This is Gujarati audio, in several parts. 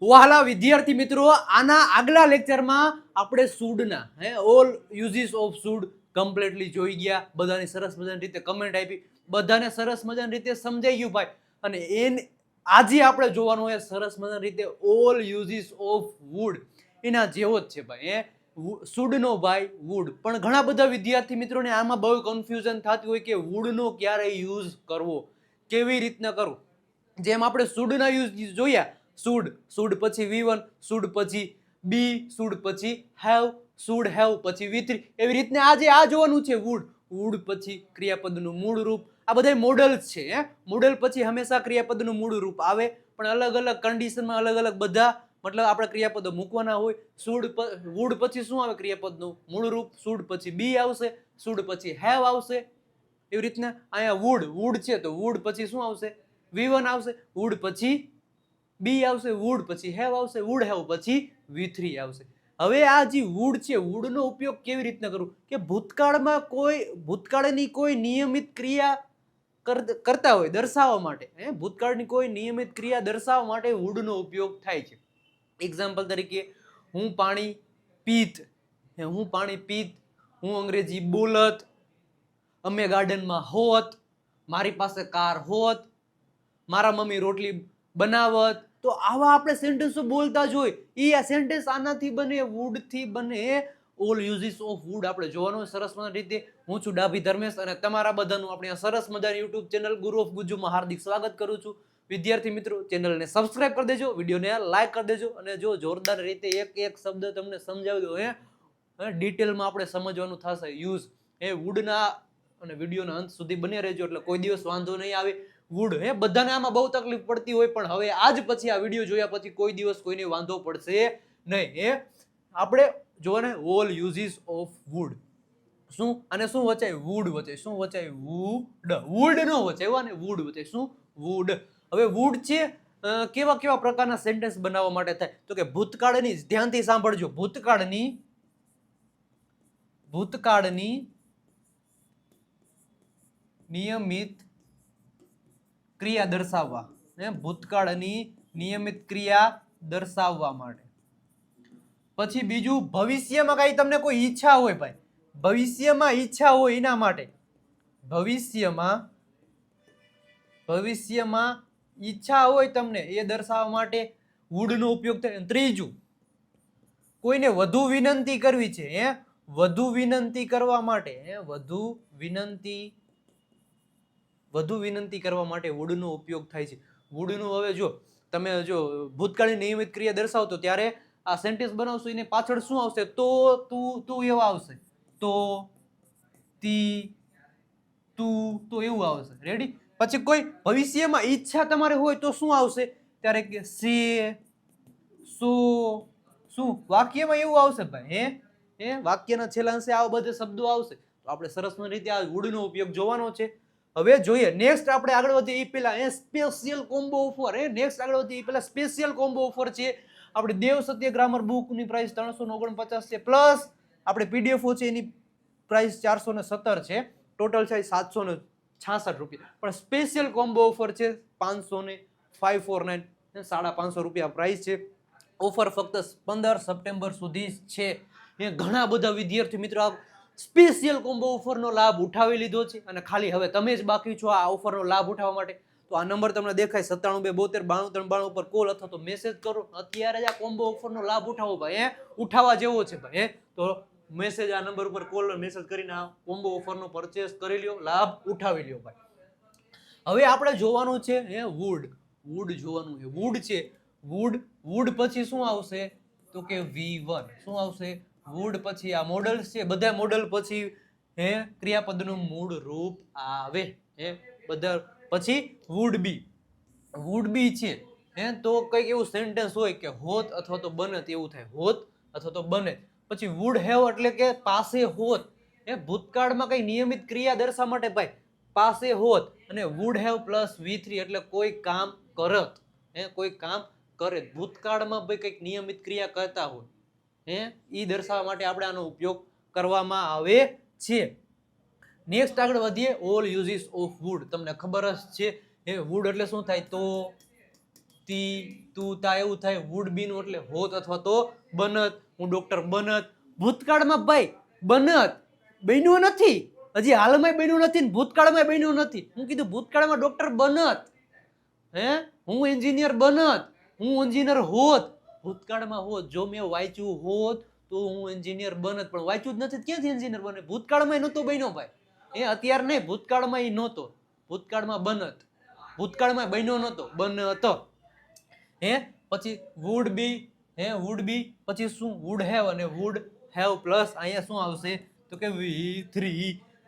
વહાલા વિદ્યાર્થી મિત્રો, આના આગલા લેક્ચરમાં આપણે શુડના all uses of should completely જોઈ ગયા. બધાની સરસ મજાની રીતે કમેન્ટ આપી, બધાને સરસ મજાની રીતે સમજાઈ ગયું ભાઈ. અને આજે આપણે જોવાનું હોય સરસ મજાની રીતે ઓલ યુઝીસ ઓફ વુડ, એના જેવો જ છે ભાઈ. શુડનો ભાઈ વુડ. પણ ઘણા બધા વિદ્યાર્થી મિત્રોને આમાં બહુ કન્ફ્યુઝન થતી હોય કે વુડનો ક્યારે યુઝ કરવો, કેવી રીતના કરવું. જેમ આપણે શુડના યુઝ જોયા, શુડ પછી V1, શુડ પછી બી, શુડ પછી હેવ, શુડ હેવ પછી V3. એવી રીતના આજે આ જોવાનું છે વુડ પછી ક્રિયાપદનું મૂળ રૂપ. આ બધા મોડલ્સ છે. મોડલ પછી હંમેશા ક્રિયાપદનું મૂળ રૂપ આવે, પણ અલગ અલગ કન્ડિશનમાં અલગ અલગ બધા મતલબ આપણે ક્રિયાપદો મૂકવાના હોય. વુડ પછી શું આવે ક્રિયાપદનું મૂળ રૂપ, શુડ પછી બી આવશે, શુડ પછી હેવ આવશે. એવી રીતના અહીંયા વુડ છે તો વુડ પછી શું આવશે, V1 આવશે, વુડ પછી બી આવશે, વુડ પછી હેવ આવશે, વુડ હેવ પછી V3 આવશે. હવે આ જે વુડ છે, વુડનો ઉપયોગ કેવી રીતના કરવું કે ભૂતકાળની કોઈ નિયમિત ક્રિયા કરતા હોય દર્શાવવા માટે, ભૂતકાળની કોઈ નિયમિત ક્રિયા દર્શાવવા માટે વુડનો ઉપયોગ થાય છે. એક્ઝામ્પલ તરીકે હું પાણી પીત, હું અંગ્રેજી બોલત, અમે ગાર્ડનમાં હોત, મારી પાસે કાર હોત, મારા મમ્મી રોટલી બનાવત. તો આવા આપણે સેન્ટેન્સો બોલતા જ હોય. આ સેન્ટેન્સ આનાથી બને, વુડથી બને. ઓલ યુઝીસ ઓફ વુડ આપણે જોવાનું સરસ મજાની રીતે. હું છું ડાભી ધર્મેશ અને તમારા બધાનું આપણે સરસ મજાની યુટ્યુબ ચેનલ ગુરુ ઓફ ગુજ્જુમાં હાર્દિક સ્વાગત કરું છું. વિદ્યાર્થી મિત્રો, ચેનલને સબસ્ક્રાઇબ કરી દેજો, વિડીયોને લાઈક કરી દેજો. અને જો જોરદાર રીતે એક શબ્દ તમને સમજાવી દો, ડિટેલમાં આપણે સમજવાનું થશે યુઝ વુડના. અને વિડીયોના અંત સુધી બને રહેજો એટલે કોઈ દિવસ વાંધો નહીં આવે. વુડ બધાને આમાં બહુ તકલીફ પડતી હોય, પણ હવે આજ પછી આ વિડીયો જોયા પછી કોઈ દિવસ કોઈને વાંધો પડશે નહીં. આપણે જોવાને ઓલ યુઝીસ ઓફ વુડ. શું અને શું વચાય? વુડ વચાય. શું વચાય? વુડ નો વચાય ને વુડ વચાય. શું? વુડ. હવે વુડ છે કેવા કેવા પ્રકારના સેન્ટેન્સ બનાવવા માટે થાય તો કે ભૂતકાળની, ધ્યાનથી સાંભળજો, ભૂતકાળની નિયમિત ક્રિયા દર્શાવવા, ભૂતકાળની નિયમિત ક્રિયા દર્શાવવા માટે. પછી બીજું, ભવિષ્યમાં કઈ તમને કોઈ ઈચ્છા હોય ભાઈ, ભવિષ્યમાં ઈચ્છા હોય એના માટે, ભવિષ્યમાં ઈચ્છા હોય તમને એ દર્શાવવા માટે વુડનો ઉપયોગ થાય. ત્રીજું, કોઈને વધુ વિનંતી કરવી છે, વધુ વિનંતી કરવા માટે, વધુ વિનંતી કરવા માટે વુડનો ઉપયોગ થાય છે. વુડનું હવે જો તમે ભૂતકાળની નિયમિત ક્રિયા દર્શાવતો ત્યારે આ સેન્ટેન્સ બનાવશો એને પાછળ શું આવશે? તો, તું એવા આવશે, તો, તી, તું, તો એવું આવશે. રેડી? પછી કોઈ ભવિષ્યમાં ઈચ્છા તમારે હોય તો શું આવશે? ત્યારે કે સે, સો, શું વાક્યમાં એવું આવશે ભાઈ. વાક્યના છેલ્લા અંશે આવા બધા શબ્દો આવશે. તો આપણે સરસ રીતે આ વુડનો ઉપયોગ જોવાનો છે. હવે જોઈએ નેક્સ્ટ આપણે આગળ વધીએ એ પહેલા special combo offer. Special combo offer છે. આપણે દેવ સત્ય ગ્રામર બુકની પ્રાઇસ 349 છે, પ્લસ આપણે પીડીએફઓ છે એની પ્રાઇસ 417 છે. ટોટલ છે 766 રૂપિયા. પણ સ્પેશિયલ કોમ્બો ઓફર છે 549, 550 રૂપિયા પ્રાઇસ છે. ઓફર ફક્ત 15 સપ્ટેમ્બર સુધી છે. ઘણા બધા વિદ્યાર્થી મિત્રો સ્પેશિયલ કોમ્બો ઓફરનો લાભ ઉઠાવી લીધો છે અને ખાલી હવે તમે જ બાકી છો આ ઓફરનો લાભ ઉઠાવવા માટે. તો આ નંબર તમને દેખાય 9722729392 પર કોલ અથવા તો મેસેજ કરો. અત્યારે જ આ કોમ્બો ઓફરનો લાભ ઉઠાવો ભાઈ. ઉઠાવવા જેવો છે ભાઈ. તો મેસેજ આ નંબર ઉપર કોલ મેસેજ કરીને આ કોમ્બો ઓફરનો પરચેસ કરી લ્યો, લાભ ઉઠાવી લ્યો ભાઈ. હવે આપણે જોવાનું છે વુડ જોવાનું છે. વુડ છે, વુડ પછી શું આવશે તો કે V1. શું આવશે? વુડ પછી આ મોડલ્સ છે, બધા મોડલ પછી ક્રિયાપદનું મૂળ રૂપ આવે. બધા પછી વુડ બી છે તો કઈક એવું સેન્ટેન્સ હોય કે હોત અથવા તો બનત એવું થાય, હોત અથવા તો બને. પછી વુડ હેવ એટલે કે પાસે હોત. ભૂતકાળમાં કઈ નિયમિત ક્રિયા દર્શાવવા માટે ભાઈ પાસે હોત. અને વુડ હેવ પ્લસ V3 એટલે કોઈ કામ કરત, કોઈ કામ કરે. ભૂતકાળમાં ભાઈ કઈક નિયમિત ક્રિયા કરતા હોય ઈ દર્શાવવા માટે આપણે આનો ઉપયોગ કરવામાં આવે છે. નેક્સ્ટ આગળ વધીએ ઓલ યુઝીસ ઓફ વુડ. તમને ખબર જ છે વુડ એટલે શું થાય? તો, તી તું તા એવું થાય. વુડ બી નું એટલે હોત અથવા તો બનત. હું ડોક્ટર બનત. ભૂતકાળમાં ભાઈ બનત બન્યું નથી, હજી હાલમાં બન્યું નથી ને ભૂતકાળમાં બન્યું નથી. હું કીધું ભૂતકાળમાં ડોક્ટર બનત, હું એન્જિનિયર બનત, હું એન્જિનિયર હોત. ભૂતકાળમાં હોત, જો મેં વાંચ્યું હોત તો હું એન્જિનિયર બનત, પણ વાંચ્યું જ નથી, ક્યાંથી એન્જિનિયર બને? ભૂતકાળમાં નહોતો બન્યો ભાઈ, અત્યારે નહીં, ભૂતકાળમાં એ નહોતો, ભૂતકાળમાં બનત, ભૂતકાળમાં બન્યો નહોતો, બનત. પછી વુડ બી, વુડ બી, પછી શું? વુડ હેવ, અને વુડ હેવ પ્લસ અહીંયા શું આવશે તો કે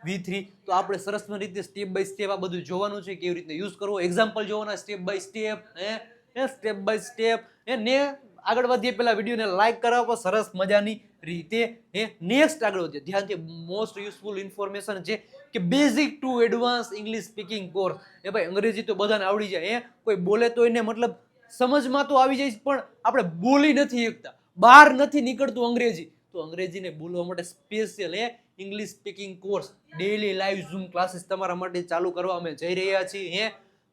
V3. તો આપણે સરસ રીતે સ્ટેપ બાય સ્ટેપ આ બધું જોવાનું છે, કેવી રીતે યુઝ કરવો, એક્ઝામ્પલ જોવાના step by step. Step by step ને આગળ વધીએ પહેલા વિડીયોને લાઈક કરાવો સરસ મજાની રીતે. નેક્સ્ટ આગળ વધીએ, ધ્યાનથી, મોસ્ટ યુઝફુલ ઇન્ફોર્મેશન છે કે basic to advance English speaking course. ભાઈ અંગ્રેજી તો બધાને આવડી જાય, કોઈ બોલે તો એને મતલબ સમજમાં તો આવી જાય, પણ આપણે બોલી નથી શકતા, બહાર નથી નીકળતું અંગ્રેજી, તો અંગ્રેજીને બોલવા માટે special English speaking course daily live zoom classes તમારા માટે ચાલુ કરવા અમે જઈ રહ્યા છીએ.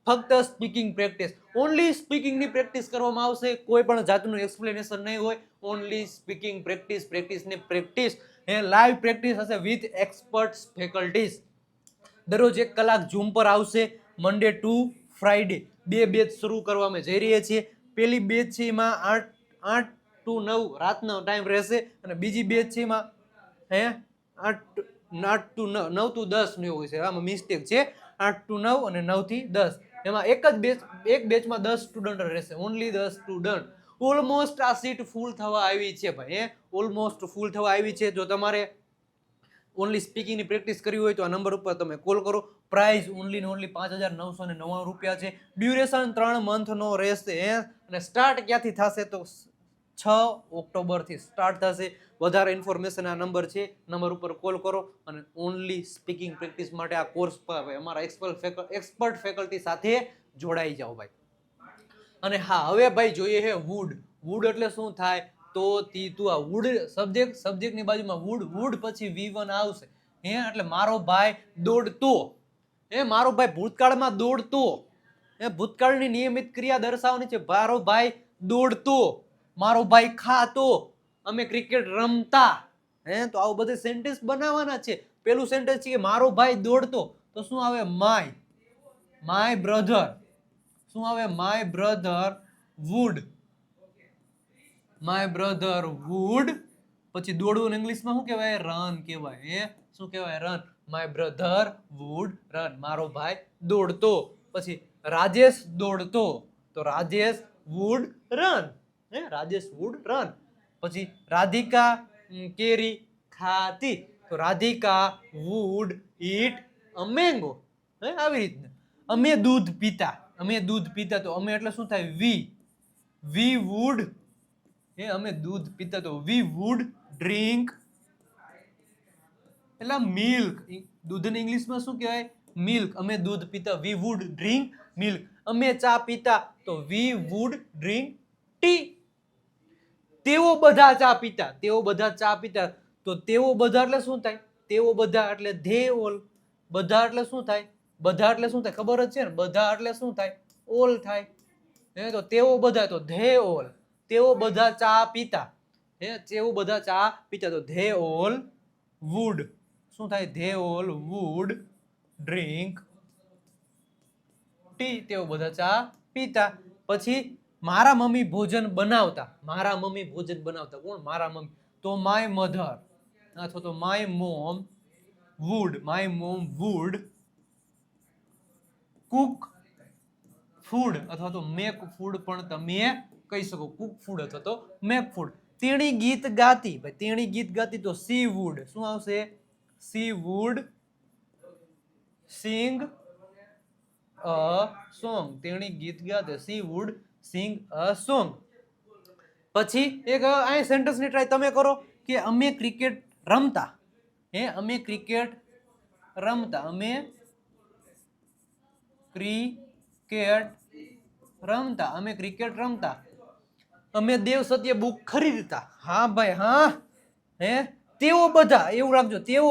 ફક્ત સ્પીકિંગ પ્રેક્ટિસ, ઓનલી સ્પીકિંગની પ્રેક્ટિસ કરવામાં આવશે, કોઈ પણ જાતનું એક્સપ્લેનેશન નહીં હોય, ઓનલી સ્પીકિંગ પ્રેક્ટિસ, પ્રેક્ટિસ ને પ્રેક્ટિસ. લાઈવ પ્રેક્ટિસ હશે વિથ એક્સપર્ટ ફેકલ્ટીઝ. દરરોજ 1 કલાક ઝૂમ પર આવશે, મંડે ટુ ફ્રાઈડે. 2 બેચ શરૂ કરવા અમે જઈ રહ્યા છીએ. પહેલી બેચ છે એમાં 8 to 9 રાતનો ટાઈમ રહેશે, અને બીજી બેચ છે એમાં 8 to 9 to 10 નું હોય છે, આમાં મિસ્ટેક છે, 8 to 9 અને 9 થી 10. એમાં એક બેચમાં 10 સ્ટુડન્ટ રહેશે, ઓનલી 10 સ્ટુડન્ટ. ઓલમોસ્ટ આ સીટ ફૂલ થવા આવી છે ભાઈ, ઓલમોસ્ટ ફૂલ થવા આવી છે. જો તમારે ઓનલી સ્પીકિંગની પ્રેક્ટિસ કરવી હોય તો આ નંબર ઉપર તમે કોલ કરો. પ્રાઇસ ઓનલી ને ઓનલી 5,999 રૂપિયા છે. ડ્યુરેશન 3 મંથનો રહેશે, અને સ્ટાર્ટ ક્યાંથી થશે તો 6 ઓક્ટોબરથી સ્ટાર્ટ થશે. વધારે ઇન્ફોર્મેશન આ નંબર છે, નંબર ઉપર કોલ કરો અને ઓનલી સ્પીકિંગ પ્રેક્ટિસ માટે આ કોર્સ પર અમારા એક્સપર્ટ ફેકલ્ટી સાથે જોડાઈ જાઓ ભાઈ. અને હા, હવે ભાઈ જોઈએ છે વુડ. વુડ એટલે શું થાય તો તું આ વુડ સબ્જેક્ટની બાજુમાં વુડ પછી V1 આવશે. એટલે મારો ભાઈ દોડતો, મારો ભાઈ ભૂતકાળમાં દોડતો, ભૂતકાળની નિયમિત ક્રિયા દર્શાવવાની છે. મારો ભાઈ દોડતો, મારો ભાઈ ખાતો, અમે ક્રિકેટ રમતા. તો આવું બધું સેન્ટેન્સ બનાવવાના છે. પેલું સેન્ટેન્સ છે કે મારો ભાઈ દોડતો, તો શું આવે? My brother. શું આવે? My brother would. My brother would. પછી દોડવું ઇંગ્લિશમાં શું કહેવાય? રન કહેવાય. શું કહેવાય? Run. My brother would run. મારો ભાઈ દોડતો. પછી રાજેશ દોડતો, તો Rajesh would run. Rajesh would run. પછી રાધિકા કેરી ખાતી, તો Radhika would eat a mango. આવી રીતના. અમે દૂધ પીતા, તો અમે એટલે શું થાય? We wood. અમે દૂધ પીતા, તો વી વુડ ડ્રિંક એટલે મિલ્ક. દૂધને ઇંગ્લિશમાં શું કહેવાય? મિલ્ક. અમે દૂધ પીતા, વી વુડ ડ્રિંક મિલ્ક. અમે ચા પીતા, તો વી વુડ ડ્રિંક ટી. તેઓ બધા ચા પીતા, તો તેઓ બધા એટલે શું થાય? તેઓ બધા એટલે ધે ઓલ. બધા એટલે શું થાય? ખબર જ છે ને, બધા એટલે શું થાય? ઓલ થાય. તો તેઓ બધા, તો ધે ઓલ. તેઓ બધા ચા પીતા, તો ધે ઓલ વુડ શું થાય? They all would drink tea. તેઓ બધા ચા પીતા. પછી મારા મમ્મી ભોજન બનાવતા. કોણ? મારા મમ્મી. તો માય મધર અથવા તો my mom would cook food અથવા તો મેક ફૂડ પણ તમે કહી શકો. કુક ફૂડ અથવા તો મેક ફૂડ. તેણી ગીત ગાતી, તો સી વુડ શું આવશે? She would sing a song. તેણી ગીત ગાતે, she would sing a song. પછી એક અહીં સેન્ટેન્સની ટ્રાય તમે કરો કે અમે ક્રિકેટ રમતા. અમે ક્રિકેટ રમતા. અમે દેવ સત્ય બુક ખરીદતા. હા ભાઈ, હા. તેઓ બધા, એવું રાખજો, તેઓ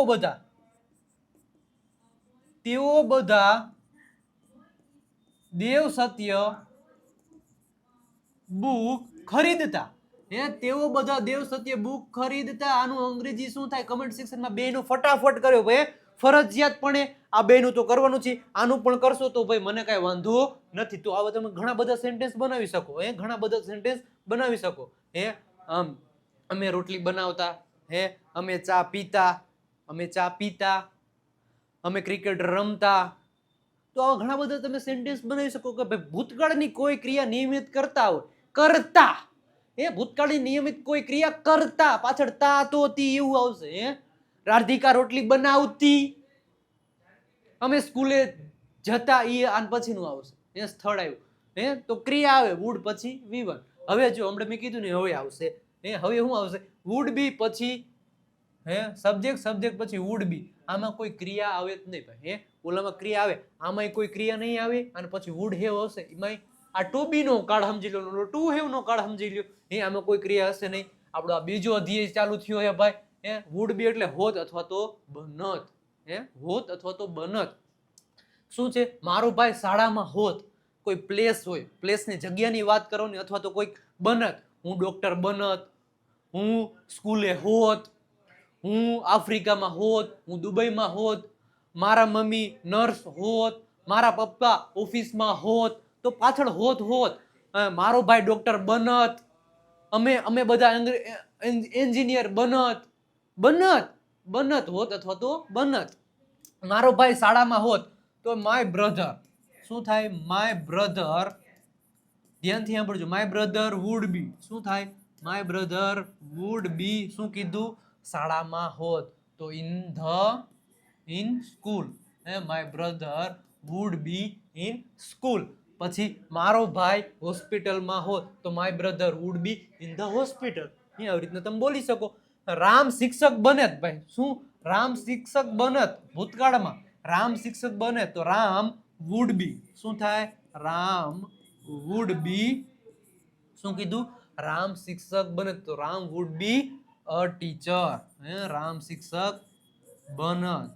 બધા દેવ સત્ય બુક ખરીદતા. તેઓ બધા દેવ સત્ય બુક ખરીદતા. આનું અંગ્રેજી શું થાય? કમેન્ટ સેક્શનમાં બેનું ફટાફટ કર્યો ભાઈ. ફરજિયાતપણે આ બેનું તો કરવાનું છે, આનું પણ કરશો તો ભાઈ મને કાંઈ વાંધો નથી. તો આવા તમે ઘણા બધા સેન્ટેન્સ બનાવી શકો. ઘણા બધા સેન્ટેન્સ બનાવી શકો. અમે રોટલી બનાવતા. અમે ચા પીતા. અમે ચા પીતા. અમે ક્રિકેટ રમતા. તો આવા ઘણા બધા તમે સેન્ટેન્સ બનાવી શકો કે ભાઈ ભૂતકાળની કોઈ ક્રિયા નિયમિત કરતા હોય. કરતા. ભૂતકાળની નિયમિત કોઈ ક્રિયા કરતા, પાછળ તા તો તી એવું આવશે. રાધિકા રોટલી બનાવતી. અમે સ્કૂલે જતા. ઈ આન પછીનું આવશે. સ્થળ આવ્યું. તો ક્રિયા આવે વુડ પછી V1. હવે જો હમણાં મેં કીધું ને હવે આવશે. હવે શું આવશે? વુડ બી પછી સબ્જેક્ટ, સબ્જેક્ટ પછી વુડ બી. આમાં કોઈ ક્રિયા આવે જ નહીં ભાઈ. ઓલામાં ક્રિયા આવે, આમાં કોઈ ક્રિયા નહીં આવે. અને પછી વુડ હેવ હશે. એમાં આ ટુ બી નો કાર્ડ સમજી લો, ટુ હેવ નો કાર્ડ સમજી લ્યો. આમાં કોઈ ક્રિયા હશે નહીં. આપણો આ બીજો અધ્યાય ચાલુ થયો હે ભાઈ. વુડ બી એટલે હોત અથવા તો બનત. હોત અથવા તો બનત. શું છે? મારો ભાઈ શાળામાં હોત. કોઈ પ્લેસ હોય, પ્લેસની જગ્યાની વાત કરો ને, અથવા તો કોઈ બનત. હું ડોક્ટર બનત. હું સ્કૂલે હોત. હું આફ્રિકામાં હોત. હું દુબઈમાં હોત. મારા મમ્મી નર્સ હોત. મારા પપ્પા ઓફિસમાં હોત. તો પાછળ હોત હોત. મારો ભાઈ ડોક્ટર બનત. અમે બધા એન્જિનિયર બનત. બનત. બનત હોત અથવા તો બનત. મારો ભાઈ શાળામાં હોત તો માય બ્રધર. શું થાય? My brother. ધ્યાનથી સાંભળજો. My brother would be. શું થાય? માય બ્રધર વુડ બી શું કીધું? શાળામાં હોત તો in school. My brother would be in school. પછી મારો ભાઈ હોસ્પિટલમાં હોત તો my brother would be in the hospital. આવી રીતના તમે બોલી શકો. રામ શિક્ષક બને ભાઈ. શું? રામ શિક્ષક બનત ભૂતકાળમાં. રામ શિક્ષક બને તો રામ વુડ બી. શું થાય? Ram would be. શું કીધું? રામ શિક્ષક બને તો Ram would be a teacher. Ram શિક્ષક બનત.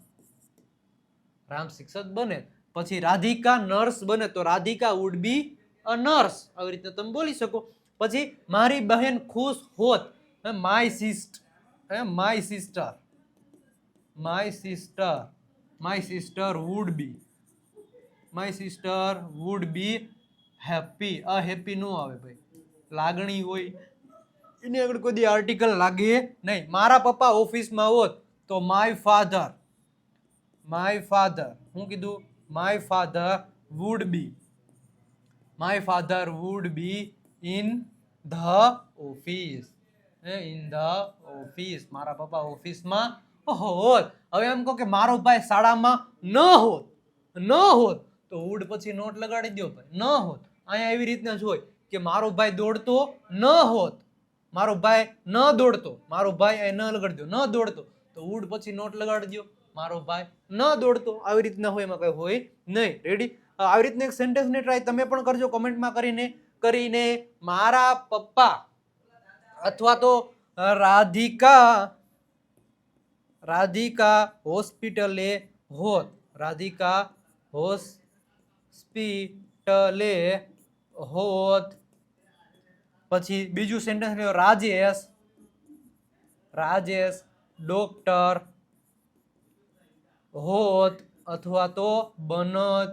રામ શિક્ષક બને. પછી રાધિકા નર્સ બને તો Radhika would be a nurse. આવી રીતે તમે બોલી શકો. પછી મારી બહેન ખુશ હોત. My sister. My sister. My sister. My sister would be. My sister would be happy. Happy નો આવે ભાઈ. લાગણી હોય એની આગળ કોઈ આર્ટિકલ લાગે નહીં. મારા પપ્પા ઓફિસમાં હોત તો માય ફાધર. My father. હું કીધું? My father wood be. My father would be in the office. In the office. મારા પપ્પા ઓફિસમાં હોત. હવે એમ કહો કે મારો ભાઈ શાળામાં ન હોત. ન હોત તો વુડ પછી નોટ લગાડી દો ભાઈ. ન હોત. અહીંયા એવી રીતના જ હોય કે મારો ભાઈ દોડતો ન હોત. મારો ભાઈ ન દોડતો. મારો ભાઈ અહીં ન લગાડી દો. ન દોડતો તો વુડ પછી નોટ લગાડી દો. મારો ભાઈ ન દોડતો. આવી રીતના હોય, એમાં કઈ હોય નહીં. રેડી? આવી રીતના એક સેન્ટેન્સ ને ટ્રાય તમે પણ કરજો કમેન્ટમાં કરીને મારા પપ્પા અથવા તો રાધિકા હોસ્પિટલે હોત. રાધિકા હોસ્પિટલે હોત. પછી બીજું સેન્ટેન્સ લ્યો. રાજેશ ડોક્ટર હોત અથવા તો બનત.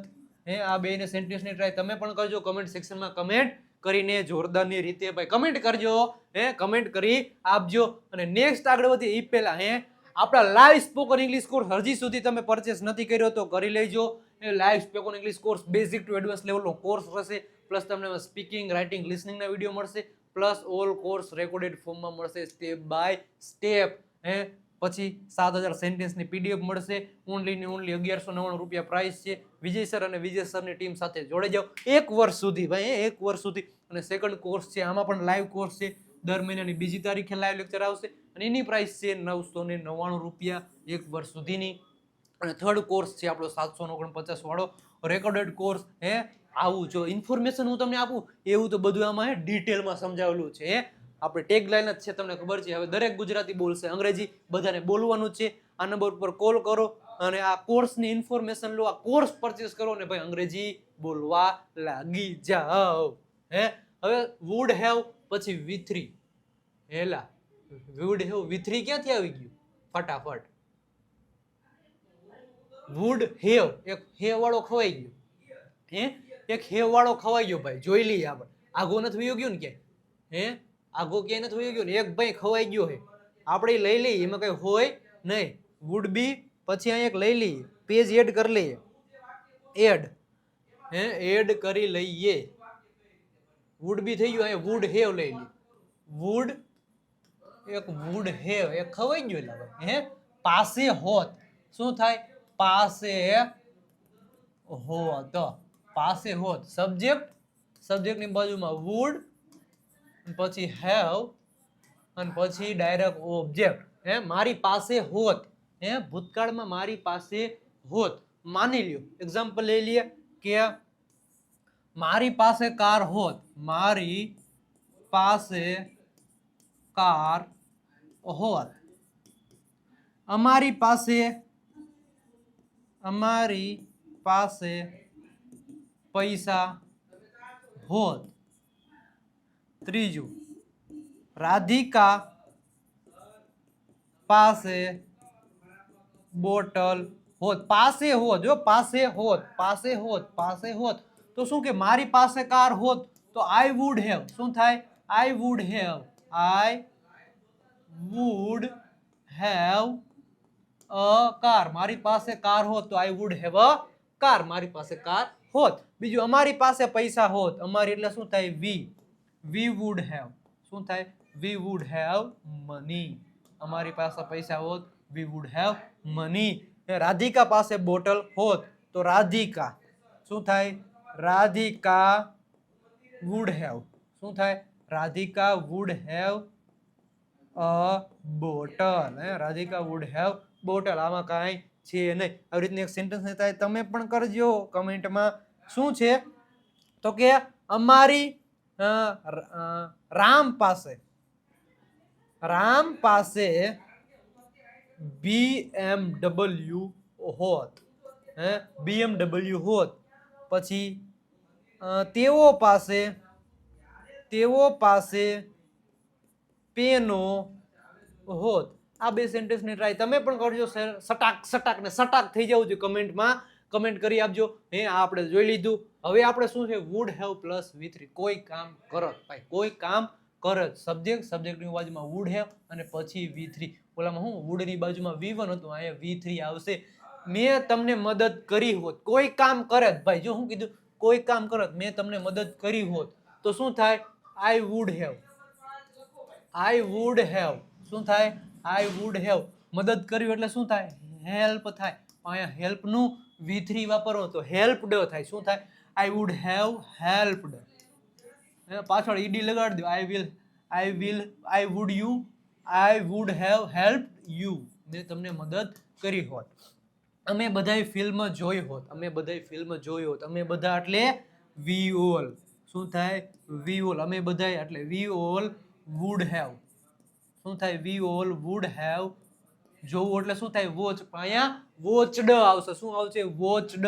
આ બેને સેન્ટેન્સની ટ્રાય તમે પણ કરજો. કમેન્ટ સેક્શનમાં કમેન્ટ કરીને જોરદારની રીતે ભાઈ કમેન્ટ કરજો. કમેન્ટ કરી આપજો. અને નેક્સ્ટ આગળ વધીએ એ પહેલા આપણા લાઈવ સ્પોકન ઇંગ્લિશ કોર્સ હજી સુધી તમે પરચેસ નથી કર્યો તો કરી લેજો. Live spoken English course basic to advance લેવલનો કોર્સ રહેશે. પ્લસ તમને સ્પીકિંગ, રાઇટિંગ, લિસનિંગના વિડીયો મળશે. પ્લસ ઓલ કોર્સ રેકોર્ડેડ ફોર્મમાં મળશે સ્ટેપ બાય સ્ટેપ. પછી 7000 સેન્ટેન્સની PDF મળશે. ઓનલી 1199 રૂપિયા પ્રાઇસ છે. વિજય સર અને વિજય સરની ટીમ સાથે જોડાઈ જાઓ 1 વર્ષ સુધી ભાઈ. 1 વર્ષ સુધી. અને સેકન્ડ કોર્સ છે, આમાં પણ લાઈવ કોર્સ છે. દર મહિનાની 2જી તારીખે લાઈવ લેક્ચર આવશે અને એની પ્રાઇસ છે 999 રૂપિયા 1 વર્ષ સુધીની. અને થર્ડ કોર્સ છે આપણો 749 વાળો રેકોર્ડેડ કોર્સ. આવું જો ઇન્ફોર્મેશન હું તમને આપું એવું તો બધું આમાં ડિટેલમાં સમજાવેલું છે. આપણે ટેગ લાઈન જ છે, તમને ખબર છે. હવે દરેક ગુજરાતી બોલશે, અંગ્રેજી બધાને બોલવાનું છે. આ નંબર પર કોલ કરો અને આ કોર્સની ઇન્ફોર્મેશન લો. આ કોર્સ પરચેસ કરો ને ભાઈ અંગ્રેજી બોલવા લાગી જાઓ. હવે વુડ હેવ પછી V3 હેલા વુડ હેવ V3 ક્યાંથી આવી ગયું ફટાફટ વુડ હેવ એક હેવ વાળો ખવાઈ ગયો હે એક હેવ વાળો ખવાઈ ગયો ભાઈ જોઈ લઈએ આપણે આગો નથી વયો ગયો ને ક્યાંય હે આગો ક્યાંય નથી વયો ગયો ને એક ભાઈ ખવાઈ ગયો હે આપણે લઈ લઈએ એમાં કઈ હોય નહીં વુડ બી પછી અહીંયા એક લઈ લઈએ પેજ એડ કરી લઈએ એડ હે એડ કરી લઈએ વુડ બી થઈ ગયું અહીંયા વુડ હેવ લઈ લઈએ વુડ એક વુડ હેવ એક ખવાઈ ગયો એટલે હે પાસે હોત શું થાય પાસે હોત પાસે હોત સબ્જેક્ટ ની બાજુમાં વુડ પછી હેવ અને પછી ડાયરેક્ટ ઓબ્જેક્ટ હે મારી પાસે હોત હે ભૂતકાળમાં મારી પાસે હોત માની લ્યો એક્ઝામ્પલ લઈ લઈએ કે મારી પાસે કાર હોત મારી પાસે કાર હોત અમારી પાસે પૈસા હોત ત્રીજું રાધિકા પાસે બોટલ હોત પાસે હોત જો પાસે હોત તો શું કે મારી પાસે કાર હોત તો આઈ વુડ હેવ શું થાય I would have a car મારી પાસે કાર હોત તો I would have a car મારી પાસે કાર હોત બીજું અમારી પાસે પૈસા હોત અમારી એટલે શું થાય વી વુડ હેવ શું થાય વી વુડ હેવ મની અમારી પાસે પૈસા હોત વી વુડ હેવ મની રાધિકા પાસે બોટલ હોત તો રાધિકા શું થાય રાધિકા વુડ હેવ શું થાય Radhika would have a bottle Radhika would have bottle આમાં કાંઈ છે નહીં આવી રીતની એક સેન્ટેન્સ થાય તમે પણ કરજો કમેન્ટમાં શું છે તો કે અમારી રામ પાસે BMW હોત હે BMW હોત પછી તેઓ પાસે પેનો હોત આ બે સેન્ટેન્સ ને ટ્રાય તમે પણ કરજો સટાક થઈ જવું જોઈએ કમેન્ટમાં કમેન્ટ કરી આપજો હે આ આપણે જોઈ લીધું હવે આપણે શું છે વુડ હેવ પ્લસ V3 કોઈ કામ કરત ભાઈ કોઈ કામ કરત સબ્જેક્ટની બાજુમાં વુડ હેવ અને પછી V3 ઓલામાં હું વુડની બાજુમાં V1 હતું અહીંયા V3 આવશે મેં તમને મદદ કરી હોત કોઈ કામ કરત ભાઈ જો હું કીધું કોઈ કામ કરત મેં તમને મદદ કરી હોત તો શું થાય આઈ વુડ શું થાય આઈ વુડ હેવ મદદ કર્યું એટલે શું થાય હેલ્પ થાય અહીંયા હેલ્પનું V3 વાપરો તો હેલ્પડ થાય શું થાય આઈ વુડ હેવ હેલ્પડ પાછળ ઈડી લગાડી દો I would have helped you મેં તમને મદદ કરી હોત અમે બધાય ફિલ્મ જોઈ હોત અમે બધા એટલે વી ઓલ શું થાય વી ઓલ અમે બધાય એટલે વી ઓલ વુડ હેવ શું થાય વી ઓલ વુડ હેવ જોવું એટલે શું થાય વોચ અહીંયા વોચડ આવશે શું આવશે વોચડ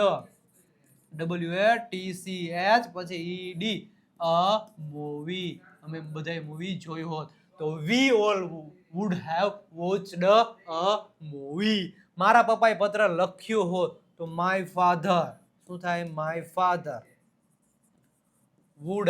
WATCH પછી ED અ મૂવી અમે બધાય મૂવી જોઈ હોત તો we all would have watched a movie મારા પપ્પાએ પત્ર લખ્યો હોત તો માય ફાધર શું થાય માય ફાધર વુડ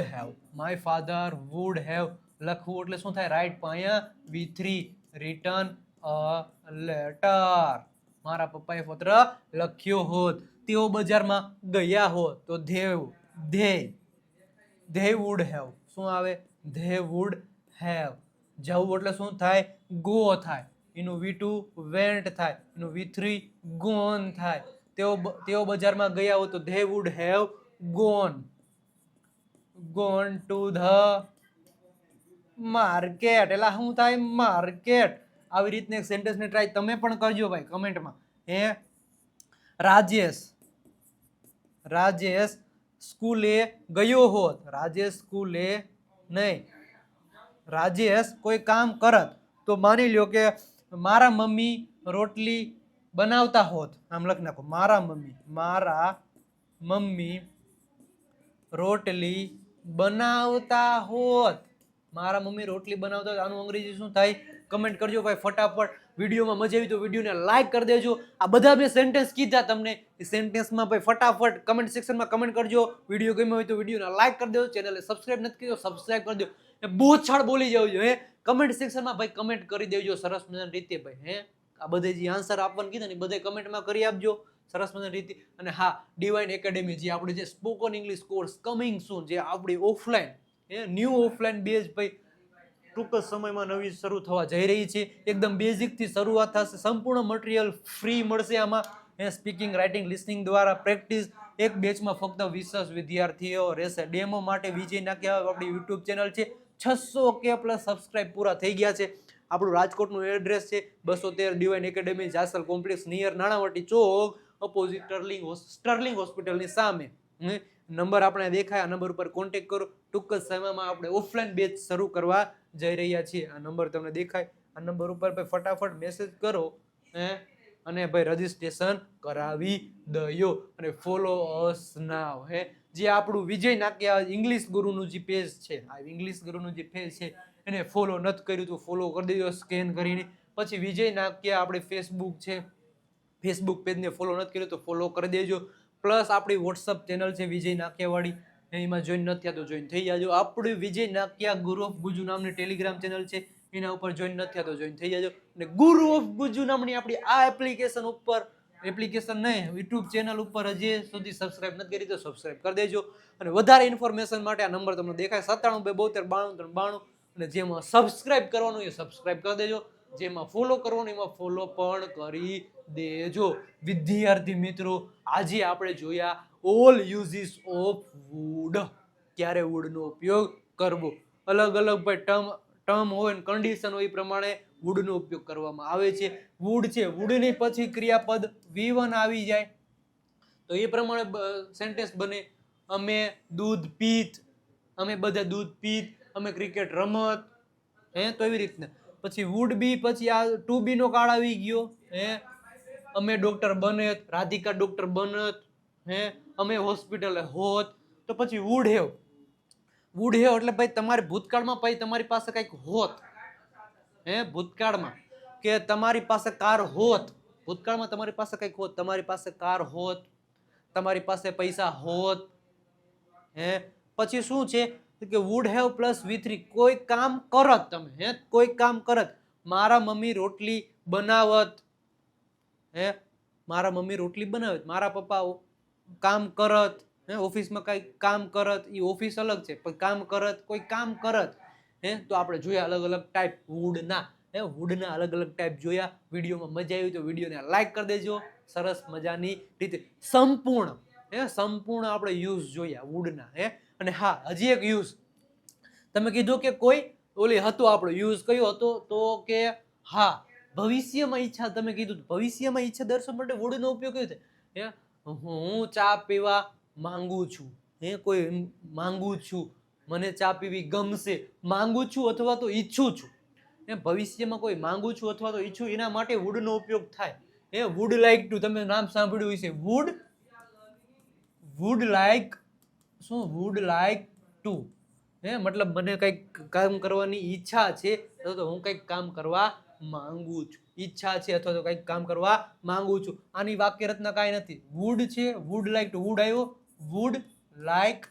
હેવ લખવું એટલે શું થાય રાઈટ અહીંયા V3 રિટર્ન અ લેટર મારા પપ્પાએ પત્ર લખ્યો હોત તેઓ બજારમાં ગયા હોત તો ધે વુડ હેવ શું આવે ધે વુડ હેવ જવું એટલે શું થાય ગો થાય એનું V2 વેન્ટ થાય એનું V3 ગોન થાય તેઓ બજારમાં ગયા હોત તો they would have gone to the market એટલે શું થાય માર્કેટ આવી રીતની એક સેન્ટેન્સ ને ટ્રાય તમે પણ કરજો ભાઈ કમેન્ટમાં હે રાજેશ સ્કૂલે ગયો હોત રાજેશ કોઈ કામ કરત તો માની લ્યો કે મારા મમ્મી રોટલી બનાવતા હોત આમ લખી નાખો મારા મમ્મી રોટલી બનાવતા હોત, મારા મમ્મી રોટલી બનાવતા હોત, આનું અંગ્રેજી શું થાય કમેન્ટ કરજો ભાઈ ફટાફટ. વિડીયોમાં મજા આવી તો વિડીયોને લાઈક કરી દેજો. આ બધા મેં સેન્ટેન્સ કીધા તમને, એ સેન્ટેન્સમાં ભાઈ ફટાફટ કમેન્ટ સેક્શનમાં કમેન્ટ કરજો. વિડીયો ગમ્યો હોય તો વિડીયોને લાઈક કરી દેજો, ચેનલને સબસ્ક્રાઇબ નથી કર્યો સબસ્ક્રાઇબ કરી દો. બોછાડ બોલી જાવ છો હે, કમેન્ટ સેક્શનમાં ભાઈ કમેન્ટ કરી દેજો સરસ મજાની રીતે ભાઈ હે. આ બધે જે આન્સર આપવાનું કીધા ને બધે કમેન્ટમાં કરી આપજો સરસ મજાની રીતે. અને હા, ડિવાઇન એકેડેમી જે આપણે જે સ્પોકન ઇંગ્લિશ કોર્સ કમિંગ સૂન, જે આપણી ઓફલાઈન ન્યૂ ઓફલાઈન બેઝ ભાઈ ટૂંક જ સમયમાં નવી શરૂ થવા જઈ રહી છે. એકદમ બેઝિકથી શરૂઆત થશે, સંપૂર્ણ મટીરિયલ ફ્રી મળશે આમાં. સ્પીકિંગ, રાઇટિંગ, લિસનિંગ દ્વારા પ્રેક્ટિસ. એક બેચમાં ફક્ત 20 વિદ્યાર્થીઓ રહેશે. ડેમો માટે વિજય નાખ્યા આપણી યુટ્યુબ ચેનલ છે. 600K પ્લસ સબસ્ક્રાઇબ પૂરા થઈ ગયા છે. આપણું રાજકોટનું એડ્રેસ છે 213 divine academy, Jasal complex near Nanavati Chowk, opposite Sterling હોસ્પિટલની સામે. નંબર આપણે દેખાય, આ નંબર ઉપર કોન્ટેક્ટ કરો. ટૂંક જ સમયમાં આપણે ઓફલાઈન બેચ શરૂ કરવા જઈ રહ્યા છીએ. આ નંબર તમને દેખાય, આ નંબર ઉપર ભાઈ ફટાફટ મેસેજ કરો અને ભાઈ રજીસ્ટ્રેશન કરાવી દયો અને ફોલો અસ નાવ. જે આપણું વિજય નાક્યા ઇંગ્લિશ ગુરુનું જે પેજ છે, આ ઇંગ્લિશ ગુરુનું જે પેજ છે એને ફોલો નથી કર્યું તો ફોલો કરી દેજો સ્કેન કરીને. પછી વિજય નાક્યા આપણે ફેસબુક છે, ફેસબુક પેજને ફોલો નથી કર્યું તો ફોલો કરી દેજો. પ્લસ આપણી વોટ્સઅપ ચેનલ છે વિજય નાક્યાવાળી, એમાં જોઈન નથી થયા તો જોઈન થઈ જાજો. આપણી વિજય નાક્યા ગુરુ ઓફ ગુજુ નામની ટેલિગ્રામ ચેનલ છે, એના ઉપર જોઈન નથી થયા તો જોઈન થઈ જાજો. અને ગુરુ ઓફ ગુજુ નામની આપણી આ એપ્લિકેશન ઉપર, એપ્લિકેશન નહીં યુટ્યુબ ચેનલ ઉપર હજી સુધી સબસ્ક્રાઇબ નથી કરી તો સબસ્ક્રાઇબ કરી દેજો. અને વધારે ઇન્ફોર્મેશન માટે આ નંબર તમને દેખાય 97 272 92 93 92. અને જેમાં સબસ્ક્રાઇબ કરવાનું એ સબસ્ક્રાઇબ કરી દેજો, જેમાં ફોલો કરવાનું એમાં ફોલો પણ કરી દેજો. વિદ્યાર્થી મિત્રો, આજે આપણે જોયા ઓલ યુઝિસ ઓફ વુડ. ક્યારે વુડનો ઉપયોગ કરવો, અલગ અલગ ભાઈ ટર્મ હોય ને કન્ડિશન હોય એ પ્રમાણે વુડનો ઉપયોગ કરવામાં આવે છે. વુડ છે, વુડની પછી ક્રિયાપદ V1 આવી જાય તો એ પ્રમાણે સેન્ટેન્સ બને. અમે દૂધ પીત, અમે બધા દૂધ પીત, અમે ક્રિકેટ રમત તો એવી રીતના. પછી વુડ બી, પછી આ ટુ બી નો કાળ આવી ગયો અમે ડોક્ટર બનત, રાધિકા ડોક્ટર બનત અમે હોસ્પિટલે હોત. તો પછી વુડ હેવ, વુડ હેવ એટલે ભાઈ તમારી ભૂતકાળમાં ભાઈ તમારી પાસે કંઈક હોત ભૂતકાળમાં કે તમારી પાસે કાર હોત, ભૂતકાળમાં તમારી પાસે કંઈક હોત, તમારી પાસે કાર હોત, તમારી પાસે પૈસા હોત પછી શું છે કે વુડ હેવ પ્લસ V3 કોઈ કામ કરત તમે કોઈ કામ કરત. મારા મમ્મી રોટલી બનાવત મારા મમ્મી રોટલી બનાવત, મારા પપ્પા કામ કરત ઓફિસમાં કઈ કામ કરત, એ ઓફિસ અલગ છે પણ કામ કરત કોઈ કામ કરત તો આપણે જોયા અલગ અલગ ટાઈપ વુડના વુડના અલગ અલગ ટાઈપ જોયા. વિડીયોમાં મજા આવી તો વિડીયોને લાઈક કરી દેજો સરસ મજાની રીતે. સંપૂર્ણ સંપૂર્ણ આપણે યુઝ જોયા વુડના અને હા હજી એક યુઝ તમે કીધું કે કોઈ ઓલી હતો આપણો યુઝ કયો હતો તો કે હા ભવિષ્યમાં ઈચ્છા, તમે કીધું ભવિષ્યમાં ઈચ્છા દર્શાવવા માટે વુડનો ઉપયોગ કયો છે હું ચા પીવા માંગુ છું કોઈ માંગુ છું, મને ચા પીવી ગમશે, માંગુ છું અથવા તો ઈચ્છું છું ભવિષ્યમાં કોઈ માંગુ છું અથવા તો ઈચ્છું એના માટે વુડનો ઉપયોગ થાય વુડ લાઈક ટુ, તમે નામ સાંભળ્યું હશે વુડ લાઈક શું વુડ લાઈક ટુ મતલબ મને કંઈક કામ કરવાની ઈચ્છા છે અથવા તો હું કંઈક કામ કરવા માંગુ છું, ઈચ્છા છે અથવા તો કંઈક કામ કરવા માંગુ છું. આની વાક્ય રચના કાંઈ નથી, વુડ છે વુડ લાઈક ટુ, વુડ આવ્યો વુડ લાઈક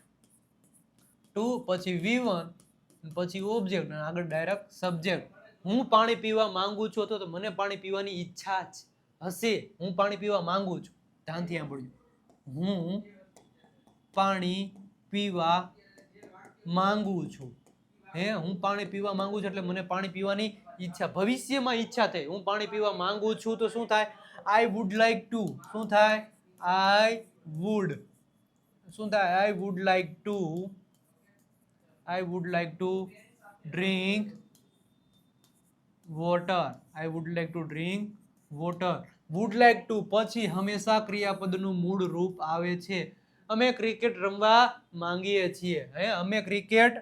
ટુ પછી V1 પછી ઓબ્જેક્ટ અને આગળ ડાયરેક્ટ સબ્જેક્ટ. હું પાણી પીવા માંગુ છું અથવા તો મને પાણી પીવાની ઈચ્છા હશે, હું પાણી પીવા માંગુ છું, ધ્યાનથી સાંભળજો, હું પાણી પીવા માંગુ છું હું પાણી પીવા માંગુ છું એટલે મને પાણી પીવાની ઈચ્છા, ભવિષ્યમાં ઈચ્છા થઈ હું પાણી પીવા માંગુ છું તો શું થાય આઈ વુડ લાઈક ટુ, શું થાય આઈ વુડ, શું થાય I would like two, I would like two drink water, I would like two drink water. Wood like two પછી હંમેશા ક્રિયાપદનું મૂળ રૂપ આવે છે. અમે ક્રિકેટ રમવા માંગીએ છીએ અમે ક્રિકેટ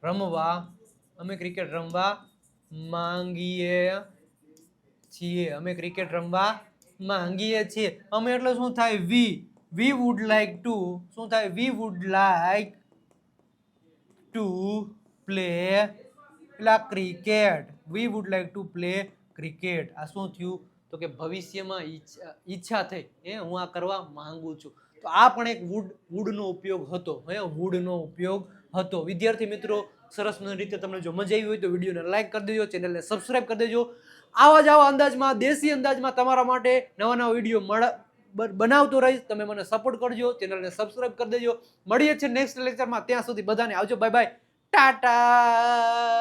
રમવા માંગીએ છીએ, અમે ક્રિકેટ રમવા માંગીએ છીએ. અમે એટલે શું થાય? વી વુડ લાઈક ટુ, શું થાય? We would like to play પેલા cricket. We would like to play cricket. આ શું થયું? તો કે ભવિષ્યમાં ઈચ્છા થઈ, હું આ કરવા માંગુ છું. તો આ પણ એક વુડનો ઉપયોગ હતો. વુડનો ઉપયોગ હતો. વિદ્યાર્થી મિત્રો, સરસ રીતે તમને જો મજા આવી હોય તો વિડીયોને લાઈક કરી દેજો, ચેનલને સબસ્ક્રાઇબ કરી દેજો. આવા જ આવા અંદાજમાં, દેશી અંદાજમાં તમારા માટે નવા નવા વિડીયો બનાવતો રહીશ. તમે મને સપોર્ટ કરજો, ચેનલને સબસ્ક્રાઇબ કરી દેજો. મળીએ છીએ નેક્સ્ટ લેક્ચરમાં. ત્યાં સુધી બધાને આવજો, બાય બાય, ટાટા.